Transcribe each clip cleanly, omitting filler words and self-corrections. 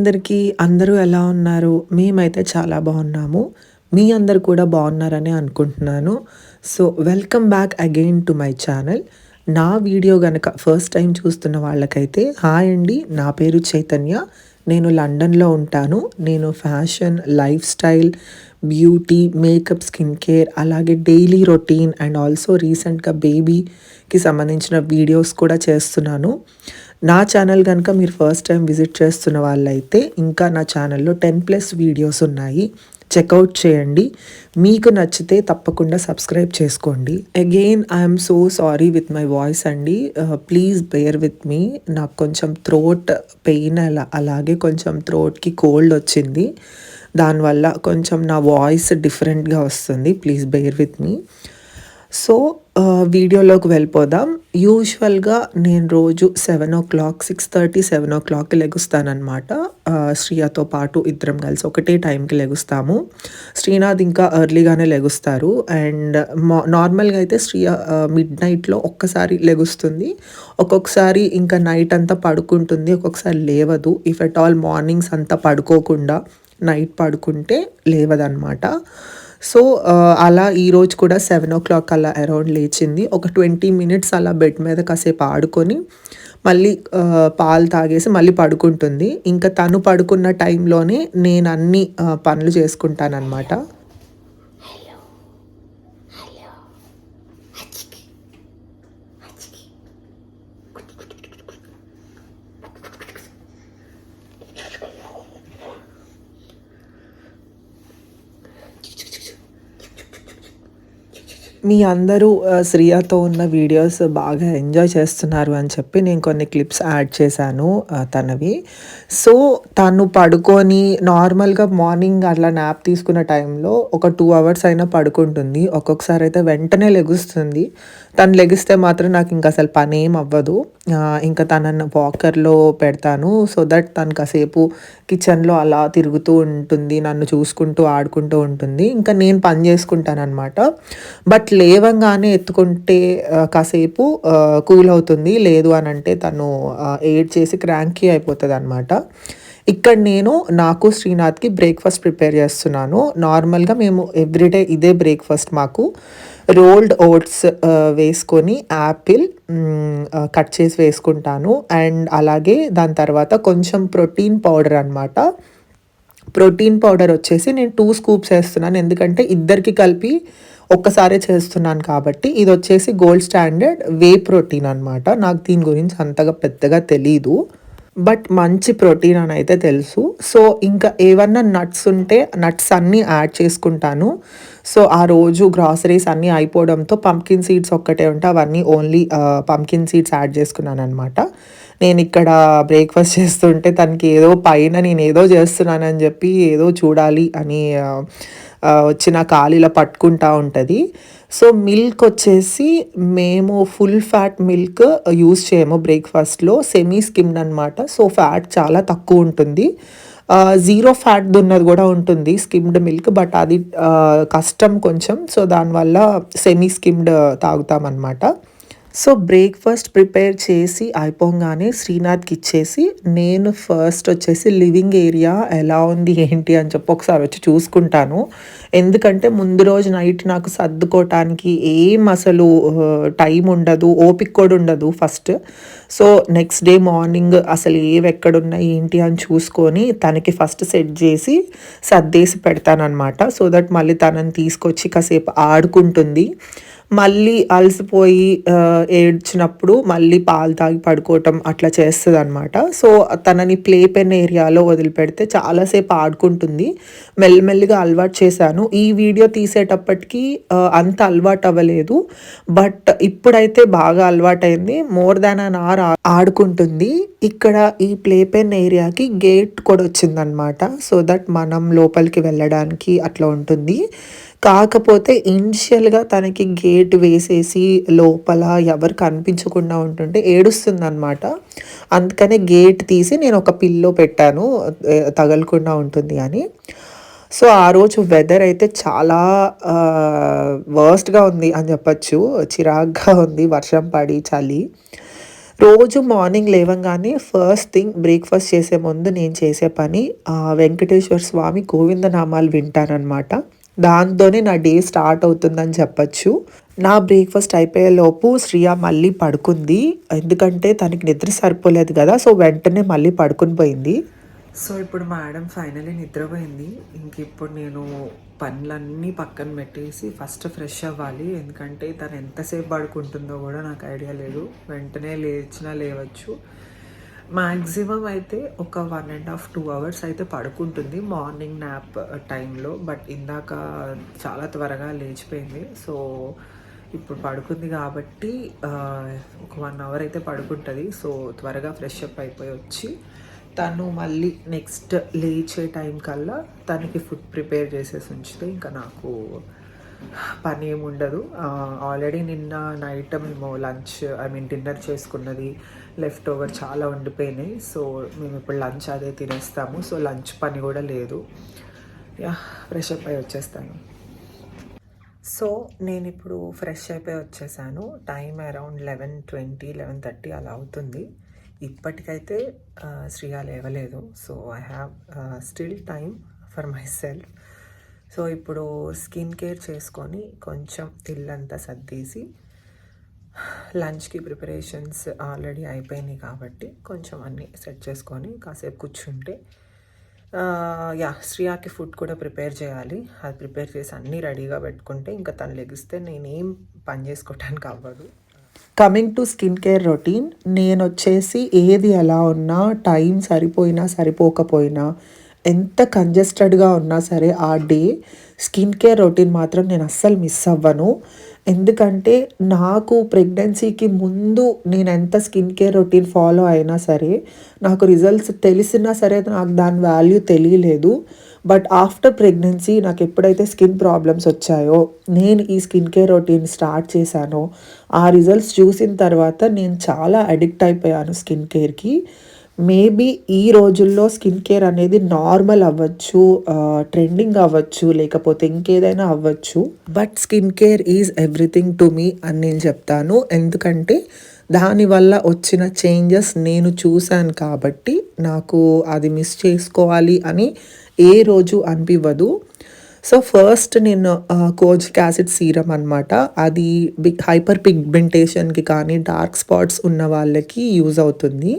అందరికీ. అందరూ ఎలా ఉన్నారు? మేమైతే చాలా బాగున్నాము. మీ అందరూ కూడా బాగున్నారని అనుకుంటున్నాను. So, welcome back again to my channel. నా వీడియో గనక ఫస్ట్ టైం చూస్తున్న వాళ్ళకైతే హాయ్ అండి. నా పేరు చైతన్య. నేను లండన్‌లో ఉంటాను. నేను fashion, life style, beauty, makeup, skin care అలాగే డైలీ రొటీన్ అండ్ ఆల్సో రీసెంట్‌గా బేబీకి సంబంధించిన వీడియోస్ కూడా చేస్తున్నాను. నా ఛానల్ గనుక మీరు ఫస్ట్ టైం విజిట్ చేస్తున్న వాళ్ళైతే ఇంకా నా ఛానల్‌లో 10+ వీడియోస్ ఉన్నాయి. చెక్‌ఔట్ చేయండి. మీకు నచ్చితే తప్పకుండా సబ్స్క్రైబ్ చేసుకోండి. Again I'm so sorry with my voice అండి. ప్లీజ్ బేర్ విత్ మీ. నాకు కొంచెం థ్రోట్ పెయిన్ అలాగే కొంచెం థ్రోట్‌కి కోల్డ్ వచ్చింది. దానివల్ల కొంచెం నా వాయిస్ డిఫరెంట్‌గా వస్తుంది. Please bear with me. So, వీడియోలోకి వెళ్ళిపోదాం. యూజువల్‌గా నేను రోజు 6:30, 7:00కి లెగుస్తాననమాట. శ్రియతో పాటు ఇద్దరం కలిసి ఒకటే టైంకి లెగుస్తాము. శ్రీనాథ్ ఇంకా ఎర్లీగానే లెగుస్తారు. అండ్ నార్మల్‌గా అయితే శ్రియ మిడ్‌నైట్‌లో ఒక్కసారి లెగుస్తుంది. ఒక్కొక్కసారి ఇంకా నైట్ అంతా పడుకుంటుంది. ఒక్కొక్కసారి లేవదు. ఇఫ్ ఎట్ ఆల్ మార్నింగ్స్ అంతా పడుకోకుండా నైట్ పడుకుంటే లేవదనమాట. సో, అలా ఈరోజు కూడా 7:00 అలా అరౌండ్ లేచింది. ఒక 20 మినిట్స్ అలా బెడ్ మీద కాసేపు ఆడుకొని మళ్ళీ పాలు తాగేసి మళ్ళీ పడుకుంటుంది. ఇంకా తను పడుకున్న టైంలోనే నేను అన్ని పనులు చేసుకుంటానన్నమాట. మీ అందరూ శ్రియతో ఉన్న వీడియోస్ బాగా ఎంజాయ్ చేస్తున్నారు అని చెప్పి నేను కొన్ని క్లిప్స్ యాడ్ చేశాను తనవి. సో, తను పడుకొని నార్మల్‌గా మార్నింగ్ అట్లా న్యాప్ తీసుకున్న టైంలో ఒక 2 అవర్స్ అయినా పడుకుంటుంది. ఒక్కొక్కసారి అయితే వెంటనే లెగుస్తుంది. తను లెగిస్తే మాత్రం నాకు ఇంక అసలు పనేం అవ్వదు. ఇంకా తనని వాకర్‌లో పెడతాను. సో దట్ తను కాసేపు కిచెన్‌లో అలా తిరుగుతూ ఉంటుంది. నన్ను చూసుకుంటూ, ఆడుకుంటూ ఉంటుంది. ఇంకా నేను పని చేసుకుంటాననమాట. బట్ లేవంగానే ఎత్తుకుంటే కాసేపు కూల్ అవుతుంది. లేదు అనంటే తను ఏడ్చేసి క్రాంకీ అయిపోతదనమాట. ఇక్కడ నేను నాకు శ్రీనాథ్‌కి బ్రేక్‌ఫాస్ట్ ప్రిపేర్ చేస్తున్నాను. నార్మల్‌గా మేము ఎవ్రీడే ఇదే బ్రేక్‌ఫాస్ట్ మాకు. రోల్డ్ ఓట్స్ వేసుకొని యాపిల్ కట్ చేసి వేసుకుంటాను. అండ్ అలాగే దాని తర్వాత కొంచెం ప్రోటీన్ పౌడర్ అనమాట. ప్రోటీన్ పౌడర్ వచ్చేసి నేను 2 స్కూప్స్ వేస్తున్నాను. ఎందుకంటే ఇద్దరికి కలిపి ఒక్కసారే చేస్తున్నాను కాబట్టి. ఇది వచ్చేసి గోల్డ్ స్టాండర్డ్ వే ప్రోటీన్ అనమాట. నాకు దీని గురించి అంతగా పెద్దగా తెలీదు. బట్ మంచి ప్రోటీన్ అని అయితే తెలుసు. సో, ఇంకా ఏవన్నా నట్స్ ఉంటే నట్స్ అన్నీ యాడ్ చేసుకుంటాను. సో, ఆ రోజు గ్రాసరీస్ అన్నీ అయిపోవడంతో పంప్కిన్ సీడ్స్ ఒక్కటే ఉంటే అవన్నీ ఓన్లీ పంప్కిన్ సీడ్స్ యాడ్ చేసుకున్నాననమాట. నేను ఇక్కడ బ్రేక్‌ఫాస్ట్ చేస్తుంటే తనకి ఏదో పైన నేనేదో చేస్తున్నానని చెప్పి ఏదో చూడాలి అని వచ్చి నా కాలు ఇలా పట్టుకుంటా ఉంటది. సో, మిల్క్ వచ్చేసి మేము ఫుల్ ఫ్యాట్ మిల్క్ యూజ్ చేయము బ్రేక్‌ఫాస్ట్‌లో. సెమీ స్కిమ్డ్ అనమాట. సో, ఫ్యాట్ చాలా తక్కువ ఉంటుంది. 0 ఫ్యాట్‌ది ఉన్నది కూడా ఉంటుంది స్కిమ్డ్ మిల్క్. బట్ అది కష్టం కొంచెం. సో, దానివల్ల సెమీ స్కిమ్డ్ తాగుతామనమాట. సో, బ్రేక్‌ఫాస్ట్ ప్రిపేర్ చేసి అయిపోగానే శ్రీనాథ్‌కి ఇచ్చేసి నేను ఫస్ట్ వచ్చేసి లివింగ్ ఏరియా ఎలా ఉంది ఏంటి అని చెప్పి ఒకసారి వచ్చి చూసుకుంటాను. ఎందుకంటే ముందు రోజు నైట్ నాకు సర్దుకోవటానికి ఏం అసలు టైం ఉండదు. ఓపిక కూడా ఉండదు first. So, next day morning అసలు ఏవెక్కడున్నాయి ఏంటి అని చూసుకొని తనకి ఫస్ట్ సెట్ చేసి సర్దేసి పెడతాననమాట. సో దట్ మళ్ళీ తనని తీసుకొచ్చి కాసేపు ఆడుకుంటుంది. మళ్ళీ అలసిపోయి ఏడ్చినప్పుడు మళ్ళీ పాలు తాగి పడుకోవటం అట్లా చేస్తదనమాట. సో, తనని ప్లే పెన్ ఏరియాలో వదిలిపెడితే చాలాసేపు ఆడుకుంటుంది. మెల్లిమెల్లిగా అలవాటు చేశాను. ఈ వీడియో తీసేటప్పటికి అంత అలవాటు అవ్వలేదు. బట్ ఇప్పుడైతే బాగా అలవాటైంది. మోర్ దాన్ అన్ అవర్ ఆడుకుంటుంది. ఇక్కడ ఈ ప్లే పెన్ ఏరియాకి గేట్ కూడా వచ్చిందనమాట. సో దట్ మనం లోపలికి వెళ్ళడానికి అట్లా ఉంటుంది. కాకపోతే ఇనిషియల్‌గా తనకి గేట్ వేసేసి లోపల ఎవరు కనిపించకుండా ఉంటుంటే ఏడుస్తుందనమాట. అందుకనే గేట్ తీసి నేను ఒక పిల్లో పెట్టాను తగలకుండా ఉంటుంది అని. సో, ఆ రోజు వెదర్ అయితే చాలా వర్స్ట్‌గా ఉంది అని చెప్పొచ్చు. చిరాగ్గా ఉంది వర్షం పడి, చలి. రోజు మార్నింగ్ లేవంగానే ఫస్ట్ థింగ్ బ్రేక్‌ఫాస్ట్ చేసే ముందు నేను చేసే పని వెంకటేశ్వర స్వామి గోవిందనామాలు వింటాననమాట. దాంతోనే నా డే స్టార్ట్ అవుతుందని చెప్పొచ్చు. నా బ్రేక్‌ఫాస్ట్ అయిపోయేలోపు శ్రియ మళ్ళీ పడుకుంది. ఎందుకంటే తనకి నిద్ర సరిపోలేదు గదా! సో, వెంటనే మళ్ళీ పడుకొని పోయింది. సో, ఇప్పుడు మేడం ఫైనల్లీ నిద్రపోయింది. ఇంకిప్పుడు నేను పనులన్నీ పక్కన పెట్టేసి ఫస్ట్ ఫ్రెష్ అవ్వాలి. ఎందుకంటే తను ఎంతసేపు పడుకుంటుందో కూడా నాకు ఐడియా లేదు. వెంటనే లేచినా లేవచ్చు. మ్యాక్సిమం అయితే ఒక 1.5 2 అవర్స్ అయితే పడుకుంటుంది మార్నింగ్ న్యాప్ టైంలో. బట్ ఇందాక చాలా త్వరగా లేచిపోయింది. సో, ఇప్పుడు పడుకుంది కాబట్టి ఒక 1 అవర్ అయితే పడుకుంటుంది. సో, త్వరగా ఫ్రెష్ అప్ అయిపోయి వచ్చి తను మళ్ళీ నెక్స్ట్ లేచే టైం కల్లా తనకి ఫుడ్ ప్రిపేర్ చేసేసి ఉంచితే ఇంకా నాకు పని ఏముండదు. ఆల్రెడీ నిన్న నైట్ మేము డిన్నర్ చేసుకున్నది లెఫ్ట్ ఓవర్ చాలా ఉండిపోయినాయి. సో, మేము ఇప్పుడు లంచ్ అదే తినేస్తాము. సో, లంచ్ పని కూడా లేదు. ఫ్రెష్ అప్ అయి వచ్చేస్తాను. సో, నేనిప్పుడు ఫ్రెష్ అయిపోయి వచ్చేసాను. టైం అరౌండ్ 11:20, 11:30 అలా అవుతుంది. ఇప్పటికైతే శ్రియ లేవలేదు. So, I have still time for my self. So, ఇప్పుడు స్కిన్ కేర్ చేసుకొని కొంచెం ఇల్లంతా సర్దేసి లంచ్కి ప్రిపరేషన్స్ ఆల్రెడీ అయిపోయినాయి కాబట్టి కొంచెం అన్నీ సెట్ చేసుకొని కాసేపు కూర్చుంటే శ్రియాకి ఫుడ్ కూడా ప్రిపేర్ చేయాలి. అది ప్రిపేర్ చేసి అన్నీ రెడీగా పెట్టుకుంటే ఇంకా తను లెగిస్తే నేనేం పని చేసుకోవడానికి అవ్వదు. Coming to skin care routine, నేను వచ్చేసి ఏది ఎలా ఉన్నా టైం సరిపోయినా సరిపోకపోయినా ఎంత కంజెస్టెడ్గా ఉన్నా సరే ఆ డే స్కిన్ కేర్ రొటీన్ మాత్రం నేను అస్సలు మిస్ అవ్వను. ఎందుకంటే నాకు ప్రెగ్నెన్సీకి ముందు నేను ఎంత స్కిన్ కేర్ రొటీన్ ఫాలో అయినా సరే నాకు రిజల్ట్స్ తెలిసినా సరే నాకు దాని వాల్యూ తెలియలేదు. బట్ ఆఫ్టర్ ప్రెగ్నెన్సీ నాకు ఎప్పుడైతే స్కిన్ ప్రాబ్లమ్స్ వచ్చాయో నేను ఈ స్కిన్ కేర్ రొటీన్ స్టార్ట్ చేశానో ఆ రిజల్ట్స్ చూసిన తర్వాత నేను చాలా అడిక్ట్ అయిపోయాను స్కిన్ కేర్కి. మేబీ ఈ రోజుల్లో స్కిన్ కేర్ అనేది నార్మల్ అవ్వచ్చు, ట్రెండింగ్ అవ్వచ్చు, లేకపోతే ఇంకేదైనా అవ్వచ్చు. But skin care is everything to me అని నేను చెప్తాను. ఎందుకంటే దానివల్ల వచ్చిన చేంజెస్ నేను చూశాను కాబట్టి నాకు అది మిస్ చేసుకోవాలి అని ఏ రోజు అనిపివ్వదు. సో, ఫస్ట్ నేను కోజిక్ యాసిడ్ సీరం అనమాట. అది హైపర్ పిగ్మెంటేషన్కి కానీ డార్క్ స్పాట్స్ ఉన్న వాళ్ళకి యూజ్ అవుతుంది.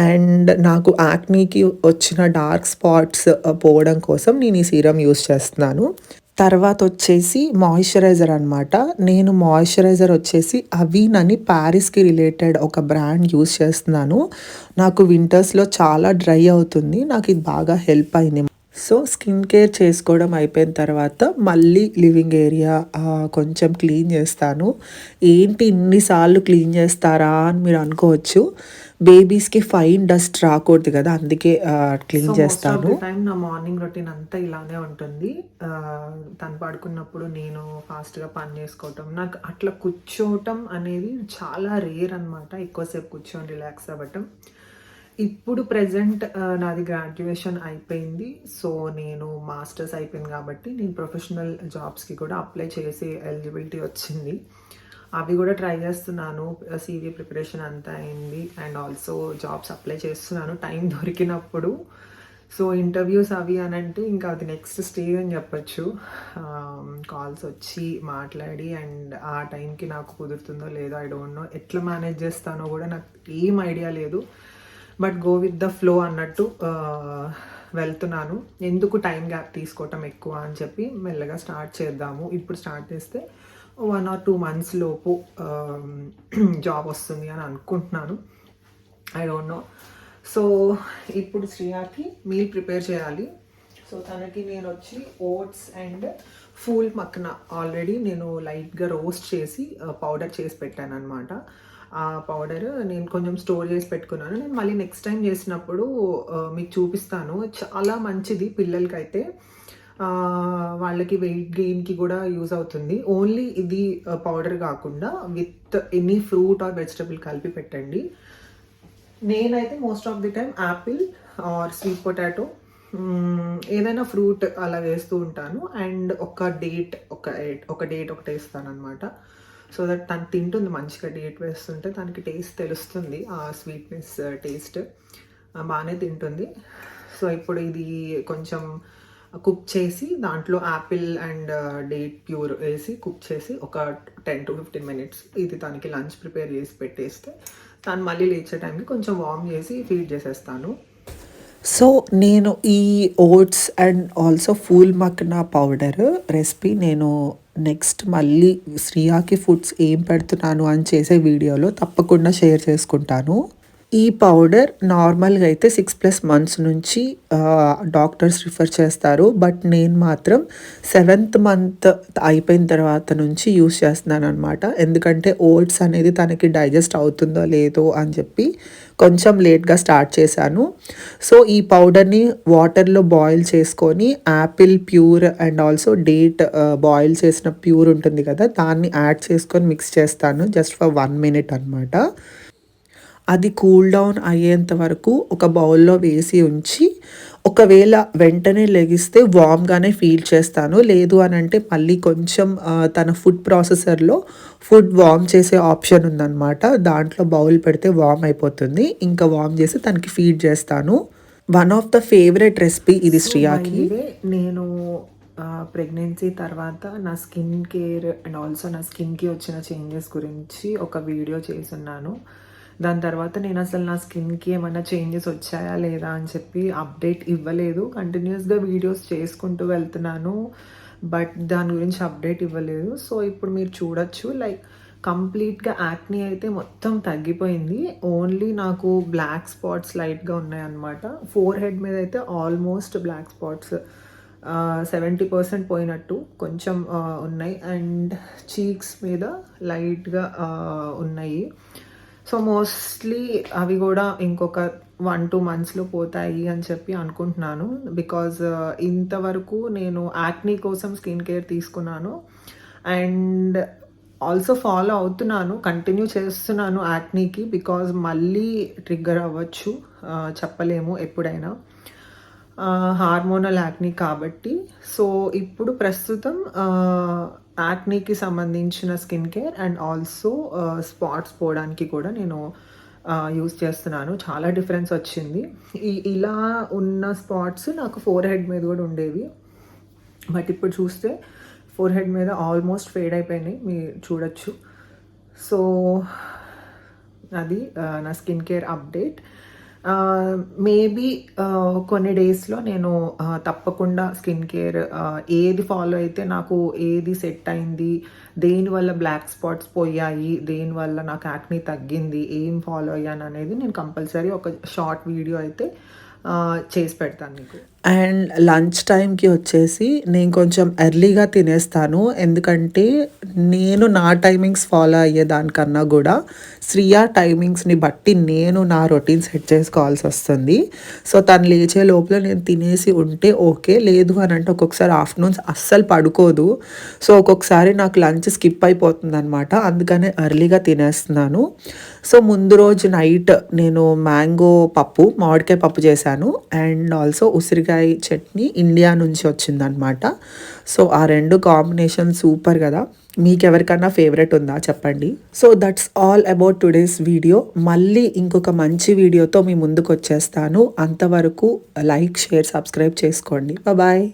అండ్ నాకు యాక్నీకి వచ్చిన డార్క్ స్పాట్స్ పోవడం కోసం నేను ఈ సీరం యూజ్ చేస్తున్నాను. తర్వాత వచ్చేసి మాయిశ్చరైజర్ అనమాట. నేను మాయిశ్చరైజర్ వచ్చేసి అవీన్ అని ప్యారిస్కి రిలేటెడ్ ఒక బ్రాండ్ యూజ్ చేస్తున్నాను. నాకు వింటర్స్లో చాలా డ్రై అవుతుంది. నాకు ఇది బాగా హెల్ప్ అయింది. సో, స్కిన్ కేర్ చేసుకోవడం అయిపోయిన తర్వాత మళ్ళీ లివింగ్ ఏరియా కొంచెం క్లీన్ చేస్తాను. ఏంటి ఇన్నిసార్లు క్లీన్ చేస్తారా అని మీరు అనుకోవచ్చు. బేబీస్కి ఫైన్ డస్ట్ రాకూడదు కదా, అందుకే క్లీన్ చేస్తాను. టైం నా మార్నింగ్ రొటీన్ అంతా ఇలానే ఉంటుంది. తను పడుకున్నప్పుడు నేను ఫాస్ట్గా పని చేసుకోవటం, నాకు అట్లా కూర్చోవటం అనేది చాలా రేర్ అనమాట. ఎక్కువసేపు కూర్చొని రిలాక్స్ అవ్వటం. ఇప్పుడు ప్రెజెంట్ నాది గ్రాడ్యుయేషన్ అయిపోయింది. సో, నేను మాస్టర్స్ అయిపోయింది కాబట్టి నేను ప్రొఫెషనల్ జాబ్స్కి కూడా అప్లై చేసే ఎలిజిబిలిటీ వచ్చింది. అవి కూడా ట్రై చేస్తున్నాను. సీవీ ప్రిపరేషన్ అంతా అయింది. అండ్ ఆల్సో జాబ్స్ అప్లై చేస్తున్నాను టైం దొరికినప్పుడు. సో, ఇంటర్వ్యూస్ అవి అని అంటే ఇంకా అది నెక్స్ట్ స్టేజ్ అని చెప్పచ్చు. కాల్స్ వచ్చి మాట్లాడి అండ్ ఆ టైంకి నాకు కుదురుతుందో లేదో ఐ డోంట్ నో. ఎట్లా మేనేజ్ చేస్తానో కూడా నాకు ఏం ఐడియా లేదు. But go with the flow అన్నట్టు వెళ్తున్నాను. ఎందుకు టైం గ్యాప్ తీసుకోవటం ఎక్కువ అని చెప్పి మెల్లగా స్టార్ట్ చేద్దాము. ఇప్పుడు స్టార్ట్ చేస్తే 1 or 2 months లోపు జాబ్ వస్తుంది అని అనుకుంటున్నాను. I don't know. సో, ఇప్పుడు శ్రియాకి మీల్ ప్రిపేర్ చేయాలి. సో, తనకి నేను వచ్చి oats and phool makhana already నేను లైట్గా రోస్ట్ చేసి పౌడర్ చేసి పెట్టాను అనమాట. ఆ పౌడర్ నేను కొంచెం స్టోర్ చేసి పెట్టుకున్నాను. నేను మళ్ళీ నెక్స్ట్ టైం చేసినప్పుడు మీకు చూపిస్తాను. చాలా మంచిది పిల్లలకైతే. వాళ్ళకి వెయిట్ గెయిన్కి కూడా యూజ్ అవుతుంది. ఓన్లీ ఇది పౌడర్ కాకుండా with any fruit or vegetable కలిపి పెట్టండి. నేనైతే most of the time apple or sweet potato ఏదైనా ఫ్రూట్ అలా వేస్తూ ఉంటాను. అండ్ ఒక డేట్ ఒకటి వేస్తాను అనమాట. సో దట్ తను తింటుంది మంచిగా డేట్ వేస్తుంటే తనకి టేస్ట్ తెలుస్తుంది, ఆ స్వీట్నెస్ టేస్ట్ బాగానే తింటుంది. సో ఇప్పుడు ఇది కొంచెం కుక్ చేసి దాంట్లో యాపిల్ అండ్ డేట్ ప్యూర్ వేసి కుక్ చేసి ఒక 10 to 15 minutes ఇది తనకి లంచ్ ప్రిపేర్ చేసి పెట్టేస్తే తను మళ్ళీ లేచే టైంకి కొంచెం వార్మ్ చేసి ఫీడ్ చేసేస్తాను. సో నేను ఈ oats and also phool makhana powder recipe నేను నెక్స్ట్ మళ్ళీ శ్రియాకి ఫుడ్స్ ఏం పెడుతున్నాను అని చేసే వీడియోలో తప్పకుండా షేర్ చేసుకుంటాను. ఈ పౌడర్ నార్మల్గా అయితే 6+ months నుంచి డాక్టర్స్ రిఫర్ చేస్తారు. బట్ నేను మాత్రం 7th month అయిపోయిన తర్వాత నుంచి యూస్ చేస్తున్నాను అనమాట. ఎందుకంటే ఓట్స్ అనేది తనకి డైజెస్ట్ అవుతుందో లేదో అని చెప్పి కొంచెం లేట్గా స్టార్ట్ చేశాను. సో ఈ పౌడర్ని వాటర్లో బాయిల్ చేసుకొని Apple pure and also date boil చేసిన ప్యూర్ ఉంటుంది కదా, దాన్ని యాడ్ చేసుకొని మిక్స్ చేస్తాను జస్ట్ ఫర్ 1 minute అనమాట. అది కూల్ డౌన్ అయ్యేంత వరకు ఒక బౌల్లో వేసి ఉంచి ఒకవేళ వెంటనే లెగిస్తే వామ్గానే ఫీల్ చేస్తాను. లేదు అని అంటే మళ్ళీ కొంచెం తన ఫుడ్ ప్రాసెసర్లో ఫుడ్ వార్మ్ చేసే ఆప్షన్ ఉందన్నమాట. దాంట్లో బౌల్ పెడితే వార్మ్ అయిపోతుంది. ఇంకా వార్మ్ చేసి తనకి ఫీడ్ చేస్తాను. One of the favourite recipe ఇది శ్రియాకి. నేను ప్రెగ్నెన్సీ తర్వాత నా స్కిన్ కేర్ అండ్ ఆల్సో నా స్కిన్కి వచ్చిన చేంజెస్ గురించి ఒక వీడియో చేస్తున్నాను. దాని తర్వాత నేను అసలు నా స్కిన్కి ఏమైనా చేంజెస్ వచ్చాయా లేదా అని చెప్పి అప్డేట్ ఇవ్వలేదు. కంటిన్యూస్గా వీడియోస్ చేసుకుంటూ వెళ్తున్నాను, బట్ దాని గురించి అప్డేట్ ఇవ్వలేదు. సో ఇప్పుడు మీరు చూడొచ్చు, లైక్ కంప్లీట్గా యాక్నీ అయితే మొత్తం తగ్గిపోయింది. ఓన్లీ నాకు బ్లాక్ స్పాట్స్ లైట్గా ఉన్నాయన్నమాట. ఫోర్ హెడ్ మీద అయితే ఆల్మోస్ట్ బ్లాక్ స్పాట్స్ 70% పోయినట్టు కొంచెం ఉన్నాయి, అండ్ చీక్స్ మీద లైట్గా ఉన్నాయి. సో మోస్ట్లీ అవి కూడా ఇంకొక 1-2 monthsలో పోతాయి అని చెప్పి అనుకుంటున్నాను. బికాజ్ ఇంతవరకు నేను యాక్నీ కోసం స్కిన్ కేర్ తీసుకున్నాను అండ్ ఆల్సో ఫాలో అవుతున్నాను, కంటిన్యూ చేస్తున్నాను యాక్నీకి. బికాజ్ మళ్ళీ ట్రిగ్గర్ అవ్వచ్చు, చెప్పలేము ఎప్పుడైనా. హార్మోనల్ యాక్నీ కాబట్టి. సో ఇప్పుడు ప్రస్తుతం యాక్నీకి సంబంధించిన skin care and also spots పోవడానికి కూడా నేను యూస్ చేస్తున్నాను. చాలా డిఫరెన్స్ వచ్చింది. ఇలా ఉన్న స్పాట్స్ నాకు ఫోర్ హెడ్ మీద కూడా ఉండేవి, బట్ ఇప్పుడు చూస్తే ఫోర్ హెడ్ మీద ఆల్మోస్ట్ ఫేడ్ అయిపోయినాయి, మీరు చూడొచ్చు. సో అది నా స్కిన్ కేర్ అప్డేట్. మేబీ కొన్ని డేస్లో నేను తప్పకుండా స్కిన్ కేర్ ఏది ఫాలో అయితే నాకు ఏది సెట్ అయింది, దేనివల్ల బ్లాక్ స్పాట్స్ పోయాయి, దేనివల్ల నాకు యాక్నీ తగ్గింది, ఏం ఫాలో అయ్యాను అనేది నేను కంపల్సరీ ఒక షార్ట్ వీడియో అయితే చేసి పెడతాను మీకు. అండ్ లంచ్ టైంకి వచ్చేసి నేను కొంచెం ఎర్లీగా తినేస్తాను, ఎందుకంటే నేను నా టైమింగ్స్ ఫాలో అయ్యేదానికన్నా కూడా శ్రియా టైమింగ్స్ని బట్టి నేను నా రొటీన్ సెట్ చేసుకోవాల్సి వస్తుంది. సో తను లేచే లోపల నేను తినేసి ఉంటే ఓకే, లేదు అని అంటే ఒక్కొక్కసారి ఆఫ్టర్నూన్స్ అస్సలు పడుకోదు. సో ఒక్కొక్కసారి నాకు లంచ్ స్కిప్ అయిపోతుంది అనమాట, అందుకనే ఎర్లీగా తినేస్తున్నాను. సో ముందు రోజు నైట్ నేను మ్యాంగో పప్పు, మామిడికాయ పప్పు చేశాను అండ్ ఆల్సో ఉసిరికాయ చట్నీ ఇండియా నుంచి వచ్చిందనమాట. సో ఆ రెండు కాంబినేషన్ సూపర్ కదా. మీకు ఎవరికన్నా ఫేవరెట్ ఉందా చెప్పండి. So that's all about today's video. మళ్ళీ ఇంకొక మంచి వీడియోతో మీ ముందుకు వచ్చేస్తాను. అంతవరకు లైక్, షేర్, సబ్స్క్రైబ్ చేసుకోండి. బాయ్.